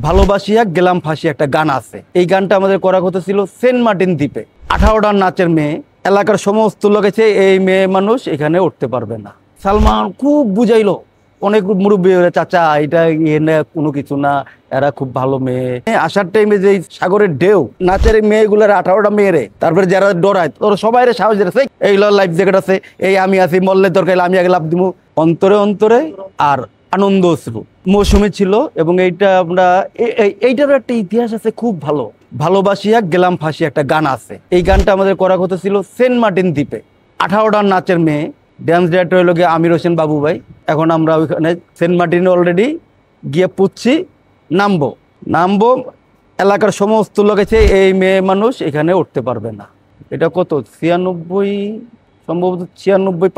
ভালোবাসিয়া গেলাম ফাঁসি একটা গান আছে। এই গানটা আমাদের করা কথা ছিল সেন্ট মার্টিন দ্বীপে। 18টা নাচের মেয়ে, এলাকার সমস্ত লোকেছে এই মেয়ে মানুষ এখানে উঠতে পারবে না। সালমান খুব বুঝাইলো, অনেক মুরব্বী, চাচা এটা ইয়ে না, কোনো কিছু না, এরা খুব ভালো মেয়ে। আসার টাইমে যে সাগরের ঢেউ, নাচের মেয়েগুলার 18টা মেয়েরে, তারপরে যারা ডরায় তোরা সবাই সাহস দিয়েছে, এই লাইফ জ্যাকেট আছে, এই আমি আছি, মল্লের দরকার আমি আগে লাভ দিব। অন্তরে অন্তরে আর আনন্দ অশ্রু মৌসুমী ছিল। এবং এইটা আমরা এইটার একটা ইতিহাস আছে খুব ভালো। ভালোবাসিয়া গেলাম ফাঁসি একটা গান আছে। এই গানটা আমাদের করা কথা ছিল সেন্ট মার্টিন দ্বীপে। 18টা নাচের মেয়ে, ড্যান্স ডিরেক্টর হইল গিয়ে আমির হোসেন বাবু ভাই। এখন আমরা ওইখানে সেন্ট মার্টিনে অলরেডি গিয়ে পুচ্ছি, নামবো। এলাকার সমস্ত লোক আছে এই মেয়ে মানুষ এখানে উঠতে পারবে না। এটা কত 96, সম্ভবত 96,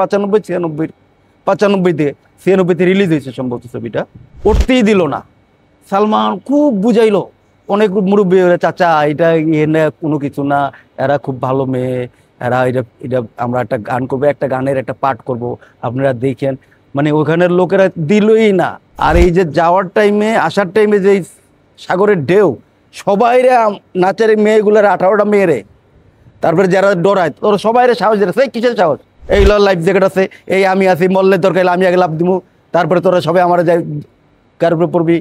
95 96তে রিলিজ হয়েছে সম্ভবত ছবিটা। উঠতেই দিল না। সালমান খুব বুঝাইলো, অনেক মুরব্বী, চাচা এটা ইয়ে না, কোনো কিছু না, এরা খুব ভালো মেয়ে, এরা এটা আমরা একটা গান করবো, একটা গানের একটা পাঠ করব, আপনারা দেখেন। মানে ওখানের লোকেরা দিলই না। আর এই যে যাওয়ার টাইমে আসার টাইমে যে সাগরের ঢেউ, সবাই নাচের মেয়েগুলোর 18টা মেয়েরে, তারপরে যারা ডরায় তোরা সবাই সাহস দিয়েছে, কিসের সাহস, এই লাইফ জ্যাকেট আছে, এই আমি আছি, মল্লের দরকার আমি আগে লাভ দিব, তারপরে তোরা সবাই আমার যাই কার উপরে পড়বি,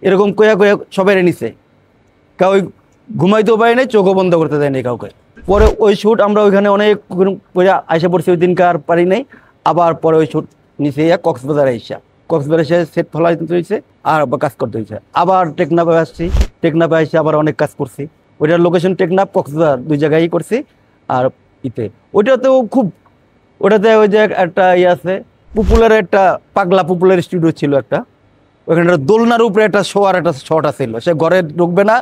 এরকম কয়া সবাই নিছে। কেউ ঘুমাইতেও পারে নাই, চোখও বন্ধ করতে দেয়নি কাউকে। পরে ওই শ্যুট আমরা ওইখানে অনেক আইসা পড়ছি, ওই দিনকে আর পারি নাই। আবার পরে ওই শ্যুট নিচে কক্সবাজারে এসে সেট ফলা হয়েছে, আর কাজ করতে হয়েছে। আবার টেকনাফে আসছি, টেকনাফে এসে আবার অনেক কাজ করছি। ওইটার লোকেশন টেকনাফ, কক্সবাজার দুই জায়গায় করছি। আর ওইটাতেও খুব, ওটাতে ওই যে একটা আছে পপুলার, একটা পাগলা পপুলার স্টুডিও ছিল একটা, ওইখানে দোলনার উপরে একটা শোটা ছিল। সে ঘরে ঢুকবে না,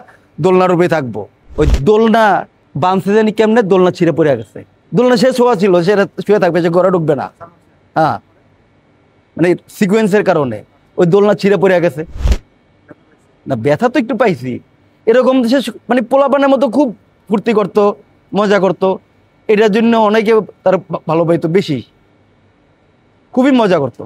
দোলনার উপরে থাকবো। ওই দোলনা বাঁধছে জানি কেমনে, দোলনা ছিঁড়ে পড়ে গেছে। দোলনা সে শোয়া ছিল, সে শুয়ে থাকবে, সে ঘরে ঢুকবে না। হ্যাঁ, মানে সিকোয়েন্সের কারণে ওই দোলনা ছিঁড়ে পড়ে গেছে। না ব্যথা তো একটু পাইছি। এরকম সে মানে পোলাপানের মতো খুব ফুর্তি করতো, মজা করতো। এটার জন্য অনেকে তার ভালো পাইতো বেশি, খুবই মজা করতো।